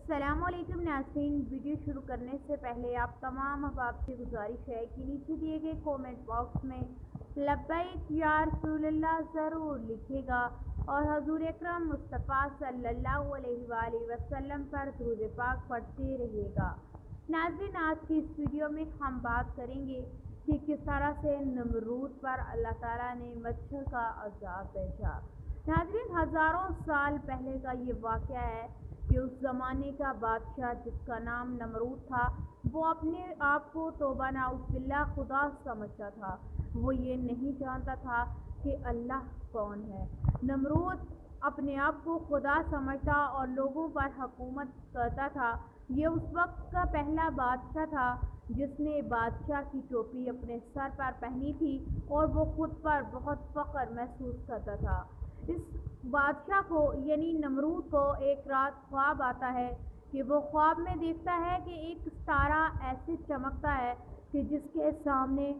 السلام علیکم ناظرین، ویڈیو شروع کرنے سے پہلے آپ تمام احباب سے گزارش ہے کہ نیچے دیے گئے کومنٹ باکس میں لبیک یا رسول اللہ ضرور لکھے گا اور حضور اکرم مصطفیٰ صلی اللہ علیہ وآلہ وسلم پر درود پاک پڑھتے رہیے گا۔ ناظرین، آج کی اس ویڈیو میں ہم بات کریں گے کہ کس طرح سے نمرود پر اللہ تعالیٰ نے مچھر کا عذاب بھیجا۔ ناظرین، ہزاروں سال پہلے کا یہ واقعہ ہے کہ اس زمانے کا بادشاہ جس کا نام نمرود تھا، وہ اپنے آپ کو توبہ نعوذ باللہ خدا سمجھتا تھا۔ وہ یہ نہیں جانتا تھا کہ اللہ کون ہے۔ نمرود اپنے آپ کو خدا سمجھتا اور لوگوں پر حکومت کرتا تھا۔ یہ اس وقت کا پہلا بادشاہ تھا جس نے بادشاہ کی ٹوپی اپنے سر پر پہنی تھی اور وہ خود پر بہت فخر محسوس کرتا تھا۔ اس بادشاہ کو یعنی نمرود کو ایک رات خواب آتا ہے کہ وہ خواب میں دیکھتا ہے کہ ایک ستارہ ایسے چمکتا ہے کہ جس کے سامنے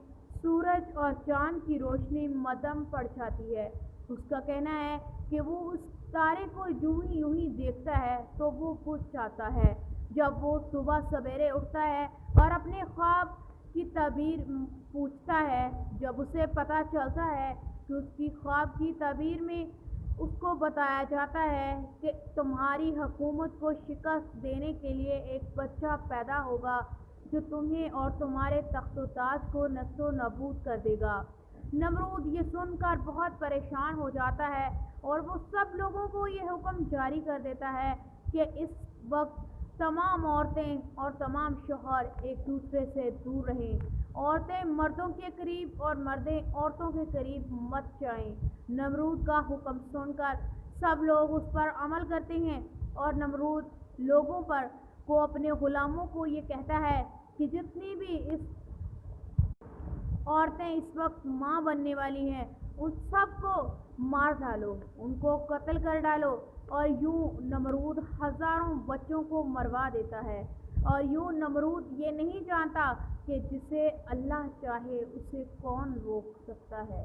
سورج اور چاند کی روشنی مدھم پڑ جاتی ہے۔ اس کا کہنا ہے کہ وہ اس ستارے کو یوں ہی دیکھتا ہے تو وہ بجھ جاتا ہے۔ جب وہ صبح سویرے اٹھتا ہے اور اپنے خواب کی تعبیر پوچھتا ہے، جب اسے پتہ چلتا ہے کہ اس کی خواب کی تعبیر میں اس کو بتایا جاتا ہے کہ تمہاری حکومت کو شکست دینے کے لیے ایک بچہ پیدا ہوگا جو تمہیں اور تمہارے تخت و تاج کو نیست و نابود کر دے گا۔ نمرود یہ سن کر بہت پریشان ہو جاتا ہے اور وہ سب لوگوں کو یہ حکم جاری کر دیتا ہے کہ اس وقت تمام عورتیں اور تمام شوہر ایک دوسرے سے دور رہیں۔ عورتیں مردوں کے قریب اور مردیں عورتوں کے قریب مت جائیں۔ نمرود کا حکم سن کر سب لوگ اس پر عمل کرتے ہیں اور نمرود لوگوں پر کو اپنے غلاموں کو یہ کہتا ہے کہ جتنی بھی عورتیں اس وقت ماں بننے والی ہیں ان سب کو مار ڈالو، ان کو قتل کر ڈالو۔ اور یوں نمرود ہزاروں بچوں کو مروا دیتا ہے۔ اور یوں نمرود یہ نہیں جانتا کہ جسے اللہ چاہے اسے کون روک سکتا ہے۔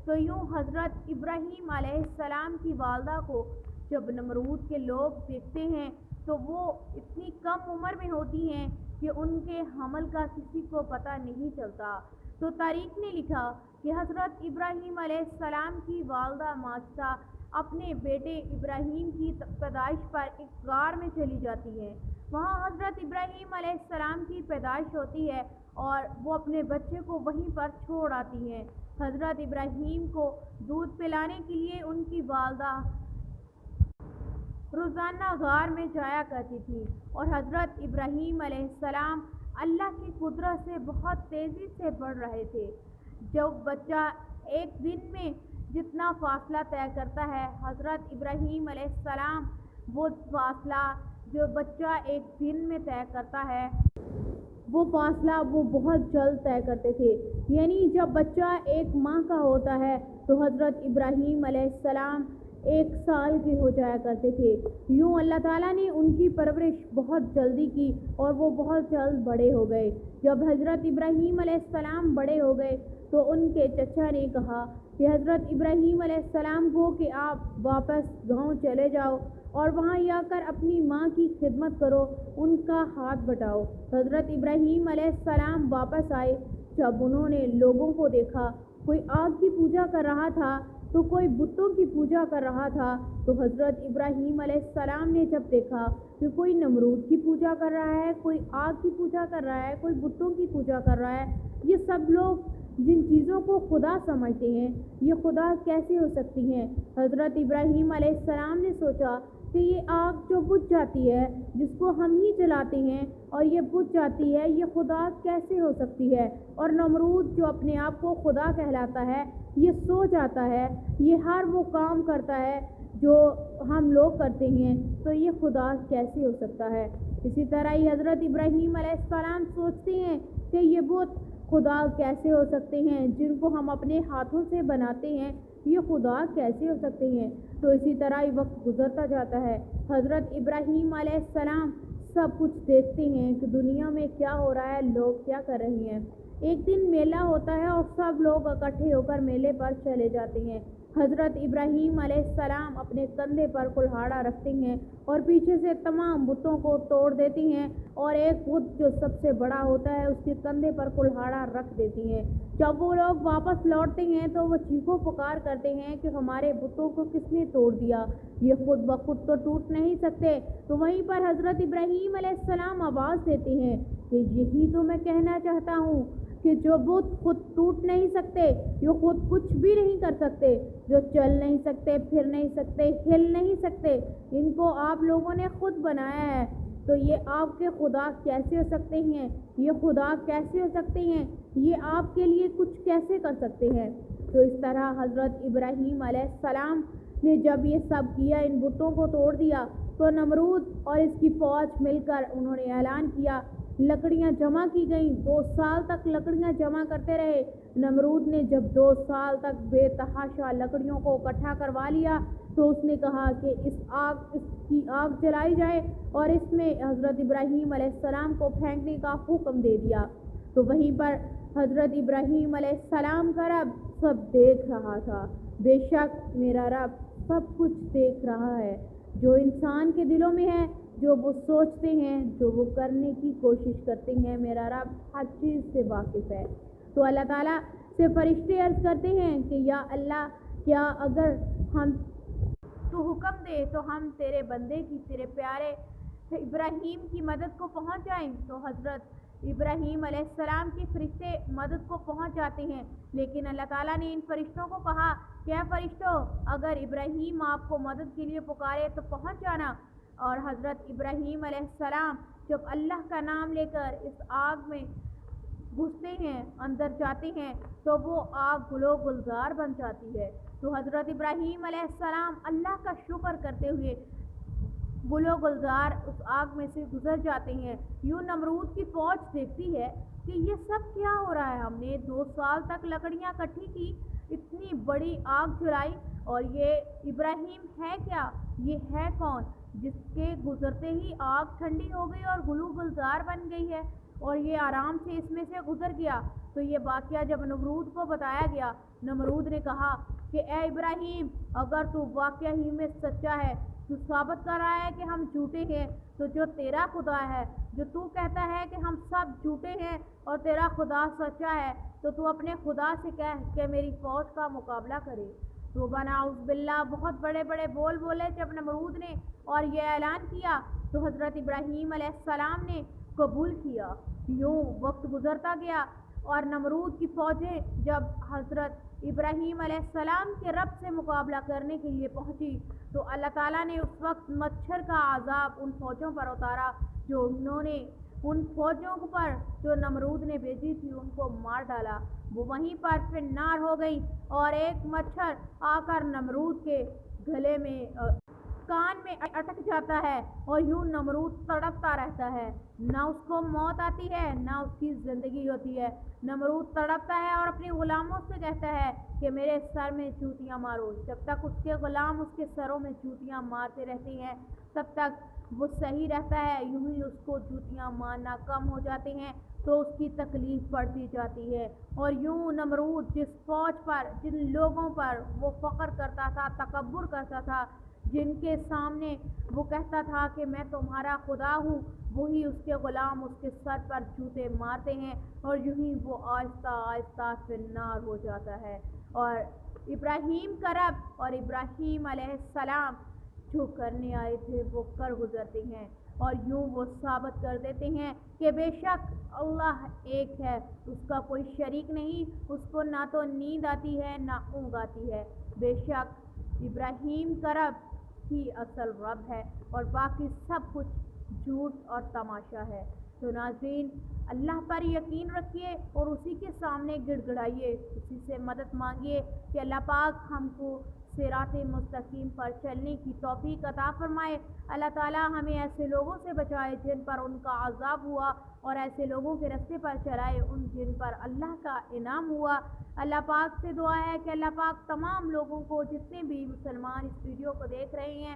تو یوں حضرت ابراہیم علیہ السلام کی والدہ کو جب نمرود کے لوگ دیکھتے ہیں تو وہ اتنی کم عمر میں ہوتی ہیں کہ ان کے حمل کا کسی کو پتہ نہیں چلتا۔ تو تاریخ نے لکھا کہ حضرت ابراہیم علیہ السلام کی والدہ ماجدہ اپنے بیٹے ابراہیم کی پیدائش پر ایک غار میں چلی جاتی ہیں۔ وہاں حضرت ابراہیم علیہ السلام کی پیدائش ہوتی ہے اور وہ اپنے بچے کو وہیں پر چھوڑ آتی ہیں۔ حضرت ابراہیم کو دودھ پلانے کے لیے ان کی والدہ روزانہ غار میں جایا کرتی تھی اور حضرت ابراہیم علیہ السلام اللہ کی قدرت سے بہت تیزی سے بڑھ رہے تھے۔ جب بچہ ایک دن میں جتنا فاصلہ طے کرتا ہے، حضرت ابراہیم علیہ السلام وہ فاصلہ جو بچہ ایک دن میں طے کرتا ہے وہ فاصلہ وہ بہت جلد طے کرتے تھے۔ یعنی جب بچہ ایک ماہ کا ہوتا ہے تو حضرت ابراہیم علیہ السلام 1 سال کے ہو جایا کرتے تھے۔ یوں اللہ تعالیٰ نے ان کی پرورش بہت جلدی کی اور وہ بہت جلد بڑے ہو گئے۔ جب حضرت ابراہیم علیہ السلام بڑے ہو گئے تو ان کے چچا نے کہا کہ حضرت ابراہیم علیہ السلام کو کہ آپ واپس گاؤں چلے جاؤ اور وہاں جا کر اپنی ماں کی خدمت کرو، ان کا ہاتھ بٹاؤ۔ حضرت ابراہیم علیہ السلام واپس آئے۔ جب انہوں نے لوگوں کو دیکھا، کوئی آگ کی پوجا کر رہا تھا تو کوئی بتوں کی پوجا کر رہا تھا، تو حضرت ابراہیم علیہ السلام نے جب دیکھا کہ کوئی نمرود کی پوجا کر رہا ہے، کوئی آگ کی پوجا کر رہا ہے، کوئی بتوں کی پوجا کر رہا ہے، یہ سب لوگ جن چیزوں کو خدا سمجھتے ہیں یہ خدا کیسے ہو سکتی ہیں؟ حضرت ابراہیم علیہ السلام نے سوچا کہ یہ آگ جو بجھ جاتی ہے، جس کو ہم ہی جلاتے ہیں اور یہ بجھ جاتی ہے، یہ خدا کیسے ہو سکتی ہے؟ اور نمرود جو اپنے آپ کو خدا کہلاتا ہے یہ سو جاتا ہے، یہ ہر وہ کام کرتا ہے جو ہم لوگ کرتے ہیں، تو یہ خدا کیسے ہو سکتا ہے؟ اسی طرح ہی حضرت ابراہیم علیہ السلام سوچتے ہیں کہ یہ بت خدا کیسے ہو سکتے ہیں، جن کو ہم اپنے ہاتھوں سے بناتے ہیں یہ خدا کیسے ہو سکتے ہیں؟ تو اسی طرح ہی وقت گزرتا جاتا ہے۔ حضرت ابراہیم علیہ السلام سب کچھ دیکھتے ہیں کہ دنیا میں کیا ہو رہا ہے، لوگ کیا کر رہے ہیں۔ ایک دن میلہ ہوتا ہے اور سب لوگ اکٹھے ہو کر میلے پر چلے جاتے ہیں۔ حضرت ابراہیم علیہ السلام اپنے کندھے پر کلہاڑا رکھتے ہیں اور پیچھے سے تمام بتوں کو توڑ دیتی ہیں اور ایک بت جو سب سے بڑا ہوتا ہے اس کے کندھے پر کلہاڑا رکھ دیتی ہیں۔ جب وہ لوگ واپس لوٹتے ہیں تو وہ چیخو پکار کرتے ہیں کہ ہمارے بتوں کو کس نے توڑ دیا، یہ خود بخود تو ٹوٹ نہیں سکتے۔ تو وہیں پر حضرت ابراہیم علیہ السلام آواز دیتے ہیں کہ یہی تو میں کہنا چاہتا ہوں کہ جو بت خود ٹوٹ نہیں سکتے، جو خود کچھ بھی نہیں کر سکتے، جو چل نہیں سکتے، پھر نہیں سکتے، ہل نہیں سکتے، ان کو آپ لوگوں نے خود بنایا ہے، تو یہ آپ کے خدا کیسے ہو سکتے ہیں؟ یہ خدا کیسے ہو سکتے ہیں؟ یہ آپ کے لیے کچھ کیسے کر سکتے ہیں؟ تو اس طرح حضرت ابراہیم علیہ السلام نے جب یہ سب کیا، ان بتوں کو توڑ دیا، تو نمرود اور اس کی فوج مل کر انہوں نے اعلان کیا، لکڑیاں جمع کی گئیں، 2 سال تک لکڑیاں جمع کرتے رہے۔ نمرود نے جب 2 سال تک بے تحاشا لکڑیوں کو اکٹھا کروا لیا تو اس نے کہا کہ اس کی آگ جلائی جائے اور اس میں حضرت ابراہیم علیہ السلام کو پھینکنے کا حکم دے دیا۔ تو وہیں پر حضرت ابراہیم علیہ السلام کا رب سب دیکھ رہا تھا۔ بے شک میرا رب سب کچھ دیکھ رہا ہے، جو انسان کے دلوں میں ہے، جو وہ سوچتے ہیں، جو وہ کرنے کی کوشش کرتے ہیں، میرا رب ہر چیز سے واقف ہے۔ تو اللہ تعالیٰ سے فرشتے عرض کرتے ہیں کہ یا اللہ، کیا اگر تو حکم دے تو ہم تیرے بندے کی، تیرے پیارے ابراہیم کی مدد کو پہنچ جائیں۔ تو حضرت ابراہیم علیہ السلام کے فرشتے مدد کو پہنچ جاتے ہیں، لیکن اللہ تعالیٰ نے ان فرشتوں کو کہا کہ اے فرشتوں، اگر ابراہیم آپ کو مدد کے لیے پکارے تو پہنچ جانا۔ اور حضرت ابراہیم علیہ السلام جب اللہ کا نام لے کر اس آگ میں گھستے ہیں، اندر جاتے ہیں، تو وہ آگ گلو گلزار بن جاتی ہے۔ تو حضرت ابراہیم علیہ السلام اللہ کا شکر کرتے ہوئے گلو گلزار اس آگ میں سے گزر جاتے ہیں۔ یوں نمرود کی فوج دیکھتی ہے کہ یہ سب کیا ہو رہا ہے، ہم نے 2 سال تک لکڑیاں اکٹھی کی، اتنی بڑی آگ جلائی، اور یہ ابراہیم ہے کیا؟ یہ ہے کون جس کے گزرتے ہی آگ ٹھنڈی ہو گئی اور گلو گلزار بن گئی ہے، اور یہ آرام سے اس میں سے گزر گیا۔ تو یہ واقعہ جب نمرود کو بتایا گیا، نمرود نے کہا کہ اے ابراہیم، اگر تو واقعہ ہی میں سچا ہے، تو ثابت کر رہا ہے کہ ہم جھوٹے ہیں، تو جو تیرا خدا ہے، جو تو کہتا ہے کہ ہم سب جھوٹے ہیں اور تیرا خدا سچا ہے، تو اپنے خدا سے کہہ کہ میری فوج کا مقابلہ کرے۔ تو نعوذ باللہ بہت بڑے بڑے بول بولے جب نمرود نے اور یہ اعلان کیا، تو حضرت ابراہیم علیہ السلام نے قبول کیا۔ یوں وقت گزرتا گیا اور نمرود کی فوجیں جب حضرت ابراہیم علیہ السلام کے رب سے مقابلہ کرنے کے لیے پہنچی، تو اللہ تعالیٰ نے اس وقت مچھر کا عذاب ان فوجوں پر اتارا، جو انہوں نے ان فوجوں پر جو نمرود نے بھیجی تھی ان کو مار ڈالا۔ وہ وہیں پر فنار ہو گئی اور ایک مچھر آ کر نمرود کے گلے میں کان میں اٹک جاتا ہے اور یوں نمرود تڑپتا رہتا ہے، نہ اس کو موت آتی ہے نہ اس کی زندگی ہوتی ہے۔ نمرود تڑپتا ہے اور اپنے غلاموں سے کہتا ہے کہ میرے سر میں جوتیاں مارو۔ جب تک اس کے غلام اس کے سروں میں جوتیاں مارتے رہتے ہیں تب تک وہ صحیح رہتا ہے، یوں ہی اس کو جوتیاں مارنا کم ہو جاتے ہیں تو اس کی تکلیف بڑھتی جاتی ہے، اور یوں نمرود جس فوج پر، جن لوگوں پر وہ فخر کرتا تھا، تکبر کرتا تھا، جن کے سامنے وہ کہتا تھا کہ میں تمہارا خدا ہوں، وہی اس کے غلام اس کے سر پر جوتے مارتے ہیں اور یوں ہی وہ آہستہ آہستہ فنار ہو جاتا ہے۔ اور ابراہیم کا رب اور ابراہیم علیہ السلام جو کرنے آئے تھے وہ کر گزرتے ہیں، اور یوں وہ ثابت کر دیتے ہیں کہ بے شک اللہ ایک ہے، اس کا کوئی شریک نہیں، اس کو نہ تو نیند آتی ہے نہ اونگ آتی ہے، بے شک ابراہیم کا رب ہی اصل رب ہے اور باقی سب کچھ جھوٹ اور تماشا ہے۔ تو ناظرین، اللہ پر یقین رکھیے اور اسی کے سامنے گڑ گڑائیے، اسی سے مدد مانگیے کہ اللہ پاک ہم کو صراط مستقیم پر چلنے کی توفیق عطا فرمائے۔ اللہ تعالیٰ ہمیں ایسے لوگوں سے بچائے جن پر ان کا عذاب ہوا، اور ایسے لوگوں کے رستے پر چلائے جن پر اللہ کا انعام ہوا۔ اللہ پاک سے دعا ہے کہ اللہ پاک تمام لوگوں کو، جتنے بھی مسلمان اس ویڈیو کو دیکھ رہے ہیں،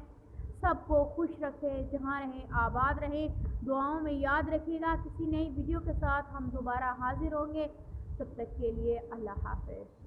سب کو خوش رکھے، جہاں رہیں آباد رہیں۔ دعاؤں میں یاد رکھیے گا، کسی نئی ویڈیو کے ساتھ ہم دوبارہ حاضر ہوں گے، تب تک کے لیے اللہ حافظ۔